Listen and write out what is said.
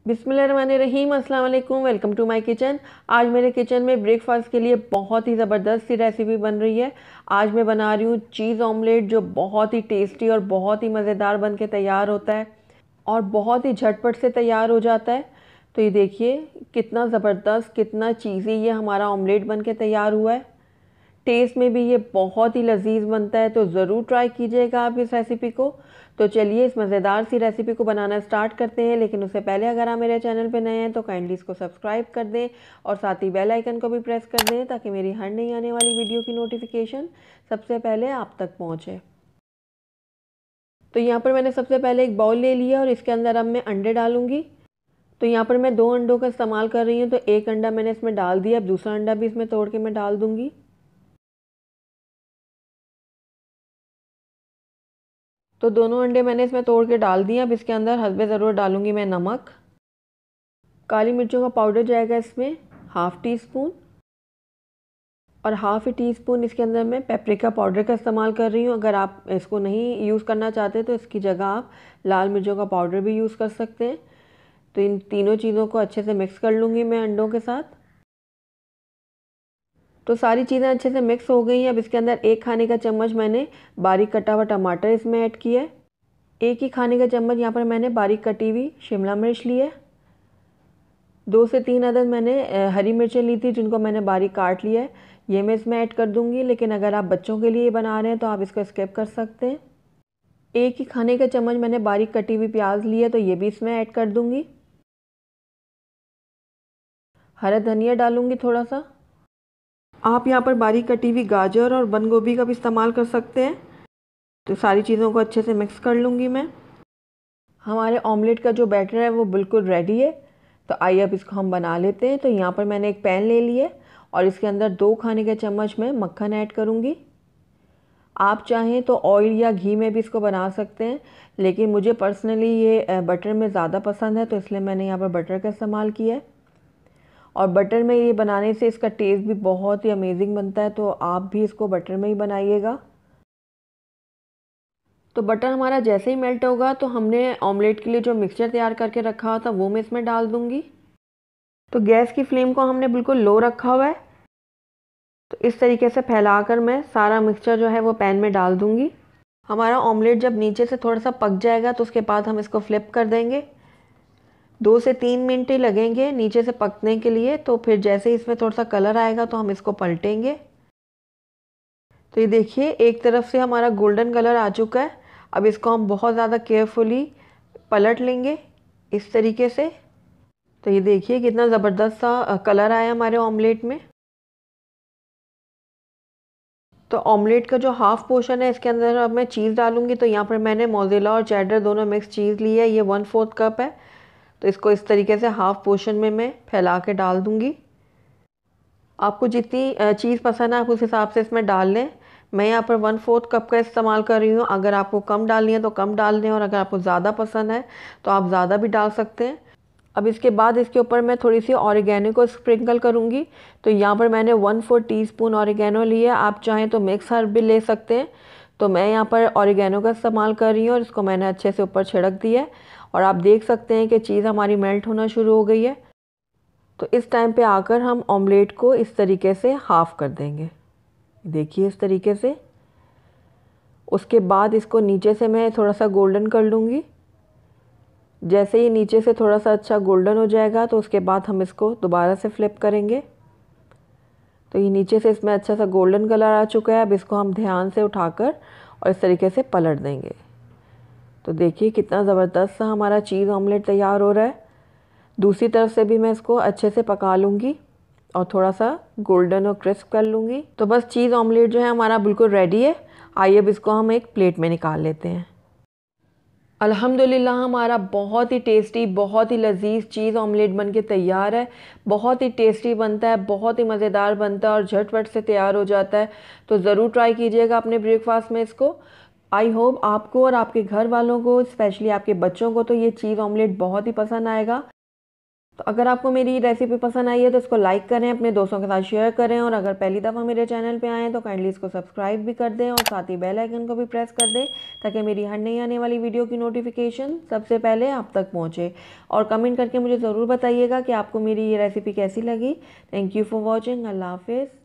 बिस्मिल्लाहिर्रहमानिर्रहीम, अस्सलाम वालेकुम। Welcome to my kitchen. आज मेरे किचन में ब्रेकफास्ट के लिए बहुत ही ज़बरदस्त सी रेसिपी बन रही है। आज मैं बना रही हूँ चीज़ ऑमलेट, जो बहुत ही टेस्टी और बहुत ही मज़ेदार बन के तैयार होता है और बहुत ही झटपट से तैयार हो जाता है। तो ये देखिए कितना ज़बरदस्त, कितना चीज़ी ये हमारा ऑमलेट बन के तैयार हुआ है। टेस्ट में भी ये बहुत ही लजीज बनता है, तो ज़रूर ट्राई कीजिएगा आप इस रेसिपी को। तो चलिए इस मज़ेदार सी रेसिपी को बनाना स्टार्ट करते हैं। लेकिन उससे पहले अगर आप मेरे चैनल पे नए हैं तो काइंडली इसको सब्सक्राइब कर दें और साथ ही बेल आइकन को भी प्रेस कर दें, ताकि मेरी हर नई आने वाली वीडियो की नोटिफिकेशन सबसे पहले आप तक पहुँचे। तो यहाँ पर मैंने सबसे पहले एक बाउल ले लिया और इसके अंदर अब मैं अंडे डालूंगी। तो यहाँ पर मैं 2 अंडों का इस्तेमाल कर रही हूँ, तो एक अंडा मैंने इसमें डाल दिया। अब दूसरा अंडा भी इसमें तोड़ के मैं डाल दूँगी। तो दोनों अंडे मैंने इसमें तोड़ के डाल दिए। अब इसके अंदर हस्बे ज़रूरत डालूंगी मैं नमक। काली मिर्चों का पाउडर जाएगा इसमें हाफ़ टी स्पून, और हाफ़ टी स्पून इसके अंदर मैं पेपरिका पाउडर का इस्तेमाल कर रही हूँ। अगर आप इसको नहीं यूज़ करना चाहते तो इसकी जगह आप लाल मिर्चों का पाउडर भी यूज़ कर सकते हैं। तो इन तीनों चीज़ों को अच्छे से मिक्स कर लूँगी मैं अंडों के साथ। तो सारी चीज़ें अच्छे से मिक्स हो गई हैं। अब इसके अंदर 1 खाने का चम्मच मैंने बारीक कटा हुआ टमाटर इसमें ऐड किया है। 1 ही खाने का चम्मच यहाँ पर मैंने बारीक कटी हुई शिमला मिर्च ली है। 2 से 3 अदद मैंने हरी मिर्चें ली थी, जिनको मैंने बारीक काट लिया है। ये मैं इसमें ऐड कर दूंगी, लेकिन अगर आप बच्चों के लिए बना रहे हैं तो आप इसको स्किप कर सकते हैं। 1 ही खाने का चम्मच मैंने बारीक कटी हुई प्याज ली है, तो ये भी इसमें ऐड कर दूंगी। हरा धनिया डालूंगी थोड़ा सा। आप यहाँ पर बारीक कटी हुई गाजर और बंद गोभी का भी इस्तेमाल कर सकते हैं। तो सारी चीज़ों को अच्छे से मिक्स कर लूँगी मैं। हमारे ऑमलेट का जो बैटर है वो बिल्कुल रेडी है। तो आइए अब इसको हम बना लेते हैं। तो यहाँ पर मैंने एक पैन ले लिया और इसके अंदर 2 खाने के चम्मच में मक्खन ऐड करूँगी। आप चाहें तो ऑयल या घी में भी इसको बना सकते हैं, लेकिन मुझे पर्सनली ये बटर में ज़्यादा पसंद है, तो इसलिए मैंने यहाँ पर बटर का इस्तेमाल किया है। और बटर में ये बनाने से इसका टेस्ट भी बहुत ही अमेजिंग बनता है, तो आप भी इसको बटर में ही बनाइएगा। तो बटर हमारा जैसे ही मेल्ट होगा तो हमने ऑमलेट के लिए जो मिक्सचर तैयार करके रखा हुआ था वो मैं इसमें डाल दूंगी। तो गैस की फ्लेम को हमने बिल्कुल लो रखा हुआ है। तो इस तरीके से फैलाकर मैं सारा मिक्सचर जो है वो पैन में डाल दूंगी। हमारा ऑमलेट जब नीचे से थोड़ा सा पक जाएगा तो उसके बाद हम इसको फ्लिप कर देंगे। 2 से 3 मिनट ही लगेंगे नीचे से पकने के लिए। तो फिर जैसे ही इसमें थोड़ा सा कलर आएगा तो हम इसको पलटेंगे। तो ये देखिए एक तरफ से हमारा गोल्डन कलर आ चुका है। अब इसको हम बहुत ज़्यादा केयरफुली पलट लेंगे इस तरीके से। तो ये देखिए कितना ज़बरदस्त सा कलर आया हमारे ऑमलेट में। तो ऑमलेट का जो हाफ़ पोर्शन है इसके अंदर अब मैं चीज़ डालूंगी। तो यहाँ पर मैंने मोज़रेला और चेडर दोनों मिक्स चीज़ ली है, ये 1/4 कप है। तो इसको इस तरीके से हाफ़ पोर्शन में मैं फैला के डाल दूँगी। आपको जितनी चीज़ पसंद है आप उस हिसाब से इसमें डाल लें। मैं यहाँ पर 1/4 कप का इस्तेमाल कर रही हूँ। अगर आपको कम डालनी है तो कम डाल दें, और अगर आपको ज़्यादा पसंद है तो आप ज़्यादा भी डाल सकते हैं। अब इसके बाद इसके ऊपर मैं थोड़ी सी ऑरिगेनो को स्प्रिंकल करूँगी। तो यहाँ पर मैंने 1/4 टीस्पून ऑरिगेनो लिया। आप चाहें तो मिक्स हर्ब भी ले सकते हैं। तो मैं यहाँ पर ऑरिगेनो का इस्तेमाल कर रही हूँ और इसको मैंने अच्छे से ऊपर छिड़क दिया है। और आप देख सकते हैं कि चीज़ हमारी मेल्ट होना शुरू हो गई है। तो इस टाइम पे आकर हम ऑमलेट को इस तरीके से हाफ़ कर देंगे, देखिए इस तरीके से। उसके बाद इसको नीचे से मैं थोड़ा सा गोल्डन कर लूँगी। जैसे ही नीचे से थोड़ा सा अच्छा गोल्डन हो जाएगा तो उसके बाद हम इसको दोबारा से फ्लिप करेंगे। तो ये नीचे से इसमें अच्छा सा गोल्डन कलर आ चुका है। अब इसको हम ध्यान से उठाकर और इस तरीके से पलट देंगे। तो देखिए कितना ज़बरदस्त सा हमारा चीज़ ऑमलेट तैयार हो रहा है। दूसरी तरफ से भी मैं इसको अच्छे से पका लूँगी और थोड़ा सा गोल्डन और क्रिस्प कर लूँगी। तो बस चीज़ ऑमलेट जो है हमारा बिल्कुल रेडी है। आइए अब इसको हम एक प्लेट में निकाल लेते हैं। अल्हम्दुलिल्लाह हमारा बहुत ही टेस्टी, बहुत ही लजीज चीज़ ऑमलेट बन के तैयार है। बहुत ही टेस्टी बनता है, बहुत ही मज़ेदार बनता है और झटपट से तैयार हो जाता है। तो ज़रूर ट्राई कीजिएगा अपने ब्रेकफास्ट में इसको। आई होप आपको और आपके घर वालों को, स्पेशली आपके बच्चों को, तो ये चीज़ ऑमलेट बहुत ही पसंद आएगा। तो अगर आपको मेरी रेसिपी पसंद आई है तो इसको लाइक करें, अपने दोस्तों के साथ शेयर करें, और अगर पहली दफ़ा मेरे चैनल पे आए हैं तो काइंडली इसको सब्सक्राइब भी कर दें और साथ ही बेल आइकन को भी प्रेस कर दें ताकि मेरी हर नई आने वाली वीडियो की नोटिफिकेशन सबसे पहले आप तक पहुँचे। और कमेंट करके मुझे ज़रूर बताइएगा कि आपको मेरी ये रेसिपी कैसी लगी। Thank you for watching. अल्लाह हाफिज़।